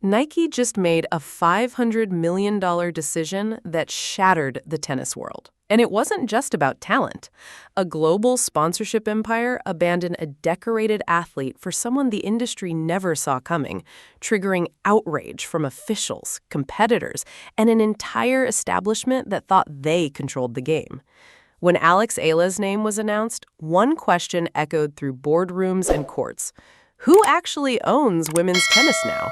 Nike just made a $500 million decision that shattered the tennis world. And it wasn't just about talent. A global sponsorship empire abandoned a decorated athlete for someone the industry never saw coming, triggering outrage from officials, competitors, and an entire establishment that thought they controlled the game. When Eala's name was announced, one question echoed through boardrooms and courts. Who actually owns women's tennis now?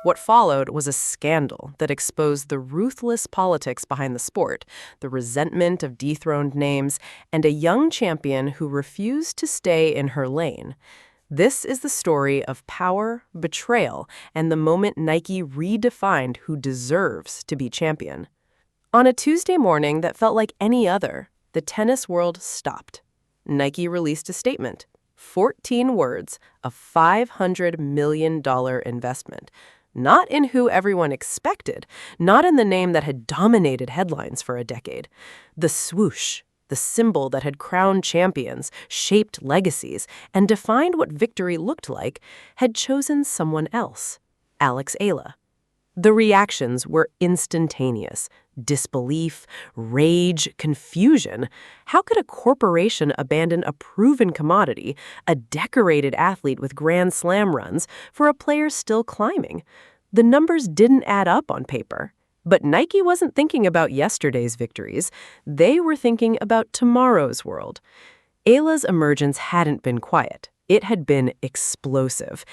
What followed was a scandal that exposed the ruthless politics behind the sport, the resentment of dethroned names, and a young champion who refused to stay in her lane. This is the story of power, betrayal, and the moment Nike redefined who deserves to be champion. On a Tuesday morning that felt like any other, the tennis world stopped. Nike released a statement. 14 words, a $500 million investment. Not in who everyone expected, not in the name that had dominated headlines for a decade. The swoosh, the symbol that had crowned champions, shaped legacies, and defined what victory looked like, had chosen someone else, Eala. The reactions were instantaneous. Disbelief, rage, confusion. How could a corporation abandon a proven commodity, a decorated athlete with Grand Slam runs, for a player still climbing? The numbers didn't add up on paper. But Nike wasn't thinking about yesterday's victories. They were thinking about tomorrow's world. Eala's emergence hadn't been quiet. It had been explosive.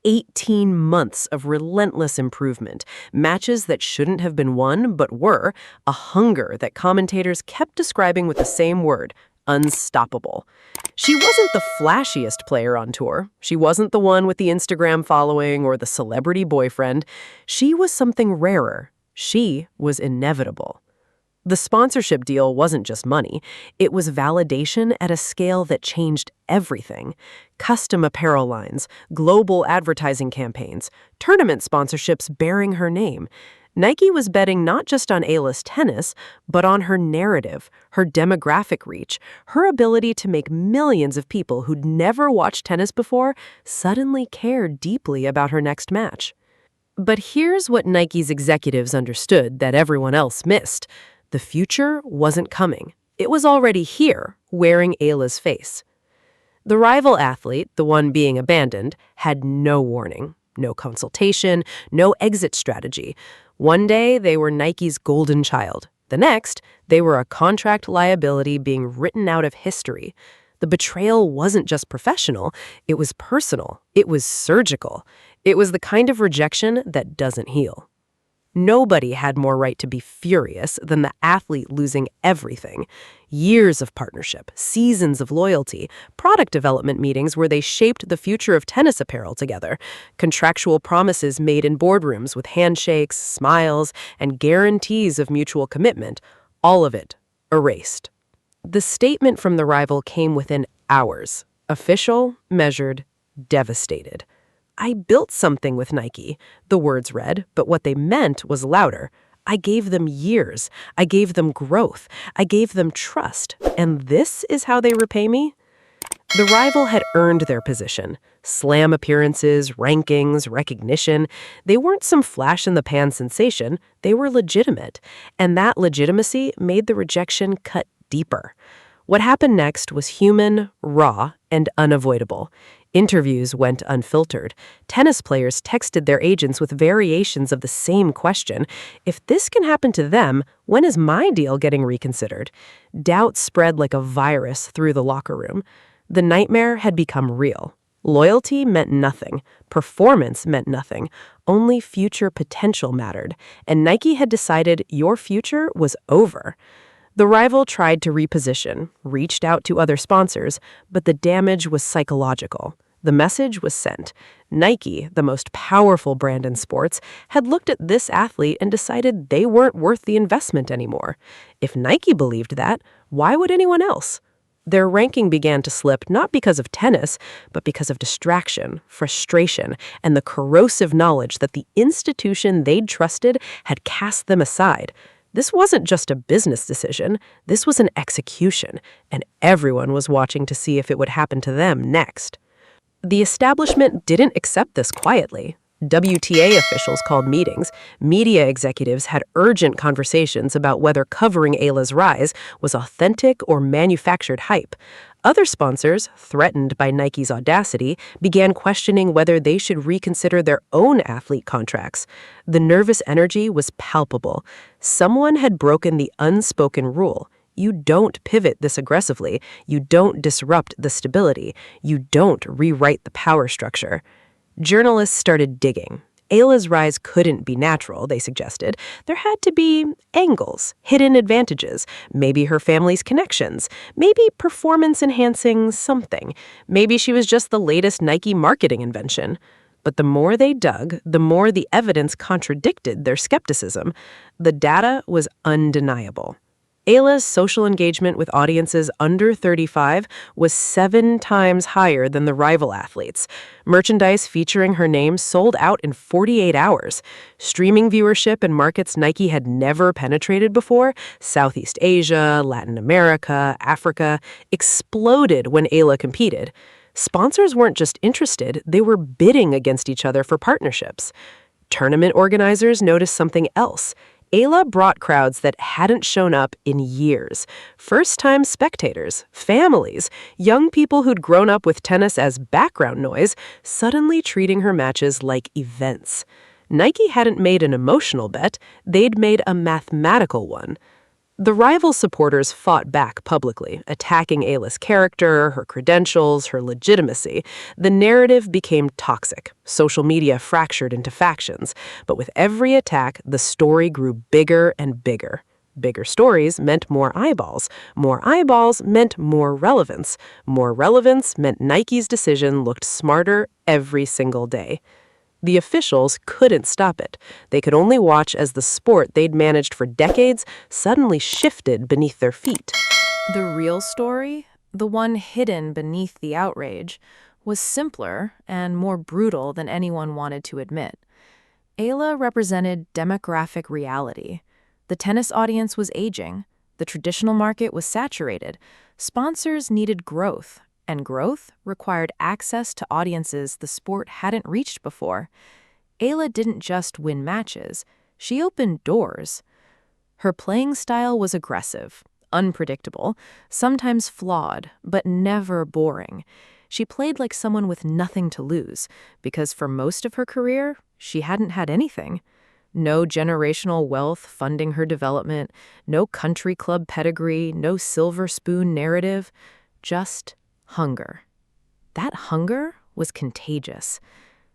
18 months of relentless improvement, matches that shouldn't have been won but were, a hunger that commentators kept describing with the same word, unstoppable. She wasn't the flashiest player on tour. She wasn't the one with the Instagram following or the celebrity boyfriend. She was something rarer. She was inevitable. The sponsorship deal wasn't just money. It was validation at a scale that changed everything. Custom apparel lines, global advertising campaigns, tournament sponsorships bearing her name. Nike was betting not just on Eala's tennis, but on her narrative, her demographic reach, her ability to make millions of people who'd never watched tennis before suddenly care deeply about her next match. But here's what Nike's executives understood that everyone else missed. The future wasn't coming. It was already here, wearing Eala's face. The rival athlete, the one being abandoned, had no warning, no consultation, no exit strategy. One day, they were Nike's golden child. The next, they were a contract liability being written out of history. The betrayal wasn't just professional, it was personal, it was surgical. It was the kind of rejection that doesn't heal. Nobody had more right to be furious than the athlete losing everything. Years of partnership, seasons of loyalty, product development meetings where they shaped the future of tennis apparel together, contractual promises made in boardrooms with handshakes, smiles, and guarantees of mutual commitment, all of it erased. The statement from the rival came within hours. Official, measured, devastated. I built something with Nike, the words read, but what they meant was louder. I gave them years. I gave them growth. I gave them trust. And this is how they repay me? The rival had earned their position. Slam appearances, rankings, recognition. They weren't some flash-in-the-pan sensation. They were legitimate. And that legitimacy made the rejection cut deeper. What happened next was human, raw, and unavoidable. Interviews went unfiltered. Tennis players texted their agents with variations of the same question. If this can happen to them, when is my deal getting reconsidered? Doubt spread like a virus through the locker room. The nightmare had become real. Loyalty meant nothing. Performance meant nothing. Only future potential mattered. And Nike had decided your future was over. The rival tried to reposition, reached out to other sponsors, but the damage was psychological. The message was sent. Nike, the most powerful brand in sports, had looked at this athlete and decided they weren't worth the investment anymore. If Nike believed that, why would anyone else? Their ranking began to slip not because of tennis, but because of distraction, frustration, and the corrosive knowledge that the institution they'd trusted had cast them aside. This wasn't just a business decision, this was an execution, and everyone was watching to see if it would happen to them next. The establishment didn't accept this quietly. WTA officials called meetings. Media executives had urgent conversations about whether covering Eala's rise was authentic or manufactured hype. Other sponsors, threatened by Nike's audacity, began questioning whether they should reconsider their own athlete contracts. The nervous energy was palpable. Someone had broken the unspoken rule. You don't pivot this aggressively. You don't disrupt the stability. You don't rewrite the power structure. Journalists started digging. Eala's rise couldn't be natural, they suggested. There had to be angles, hidden advantages, maybe her family's connections, maybe performance-enhancing something. Maybe she was just the latest Nike marketing invention. But the more they dug, the more the evidence contradicted their skepticism. The data was undeniable. Eala's social engagement with audiences under 35 was 7 times higher than the rival athletes. Merchandise featuring her name sold out in 48 hours. Streaming viewership in markets Nike had never penetrated before, Southeast Asia, Latin America, Africa, exploded when Eala competed. Sponsors weren't just interested, they were bidding against each other for partnerships. Tournament organizers noticed something else. Eala brought crowds that hadn't shown up in years. First-time spectators, families, young people who'd grown up with tennis as background noise, suddenly treating her matches like events. Nike hadn't made an emotional bet, they'd made a mathematical one. The rival supporters fought back publicly, attacking Eala's character, her credentials, her legitimacy. The narrative became toxic. Social media fractured into factions. But with every attack, the story grew bigger and bigger. Bigger stories meant more eyeballs. More eyeballs meant more relevance. More relevance meant Nike's decision looked smarter every single day. The officials couldn't stop it. They could only watch as the sport they'd managed for decades suddenly shifted beneath their feet. The real story, the one hidden beneath the outrage, was simpler and more brutal than anyone wanted to admit. Eala represented demographic reality. The tennis audience was aging. The traditional market was saturated. Sponsors needed growth, and growth required access to audiences the sport hadn't reached before. Eala didn't just win matches, she opened doors. Her playing style was aggressive, unpredictable, sometimes flawed, but never boring. She played like someone with nothing to lose, because for most of her career, she hadn't had anything. No generational wealth funding her development, no country club pedigree, no silver spoon narrative, just hunger. That hunger was contagious.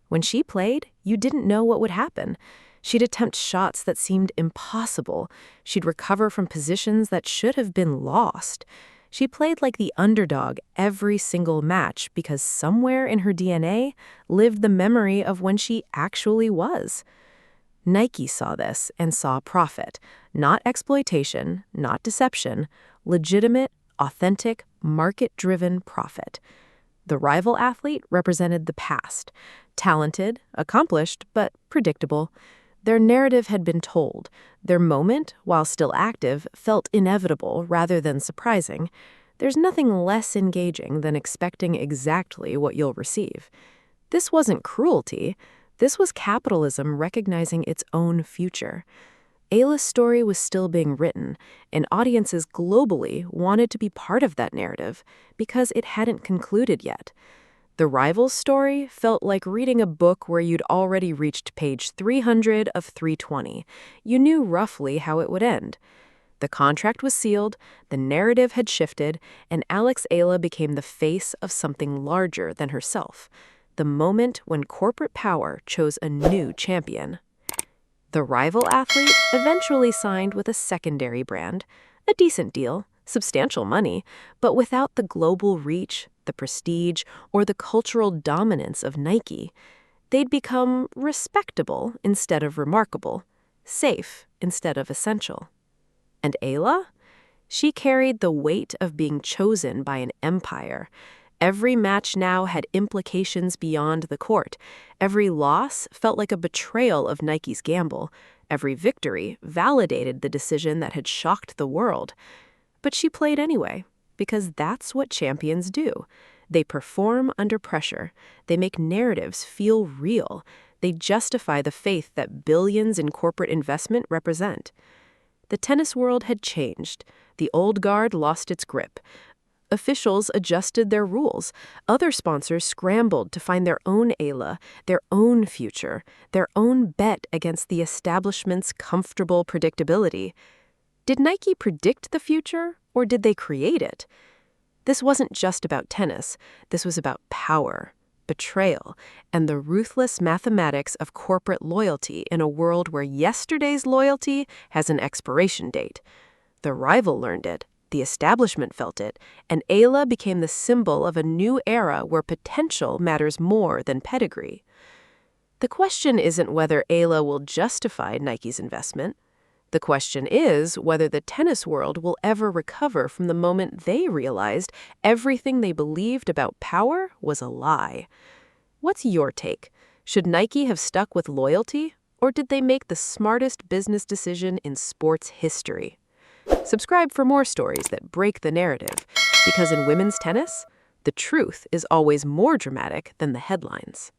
When she played, you didn't know what would happen. She'd attempt shots that seemed impossible. She'd recover from positions that should have been lost. She played like the underdog every single match because somewhere in her DNA lived the memory of when she actually was. Nike saw this and saw profit, not exploitation, not deception, legitimate, authentic, market-driven profit. The rival athlete represented the past, talented, accomplished, but predictable. Their narrative had been told. Their moment, while still active, felt inevitable rather than surprising. There's nothing less engaging than expecting exactly what you'll receive. This wasn't cruelty. This was capitalism recognizing its own future. Eala's story was still being written, and audiences globally wanted to be part of that narrative because it hadn't concluded yet. The rival's story felt like reading a book where you'd already reached page 300 of 320. You knew roughly how it would end. The contract was sealed, the narrative had shifted, and Eala became the face of something larger than herself. The moment when corporate power chose a new champion. The rival athlete eventually signed with a secondary brand, a decent deal, substantial money, but without the global reach, the prestige, or the cultural dominance of Nike. They'd become respectable instead of remarkable, safe instead of essential. And Eala? She carried the weight of being chosen by an empire. Every match now had implications beyond the court. Every loss felt like a betrayal of Nike's gamble. Every victory validated the decision that had shocked the world. But she played anyway, because that's what champions do. They perform under pressure. They make narratives feel real. They justify the faith that billions in corporate investment represent. The tennis world had changed. The old guard lost its grip. Officials adjusted their rules. Other sponsors scrambled to find their own Eala, their own future, their own bet against the establishment's comfortable predictability. Did Nike predict the future, or did they create it? This wasn't just about tennis. This was about power, betrayal, and the ruthless mathematics of corporate loyalty in a world where yesterday's loyalty has an expiration date. The rival learned it. The establishment felt it, and Eala became the symbol of a new era where potential matters more than pedigree. The question isn't whether Eala will justify Nike's investment. The question is whether the tennis world will ever recover from the moment they realized everything they believed about power was a lie. What's your take? Should Nike have stuck with loyalty, or did they make the smartest business decision in sports history? Subscribe for more stories that break the narrative, because in women's tennis, the truth is always more dramatic than the headlines.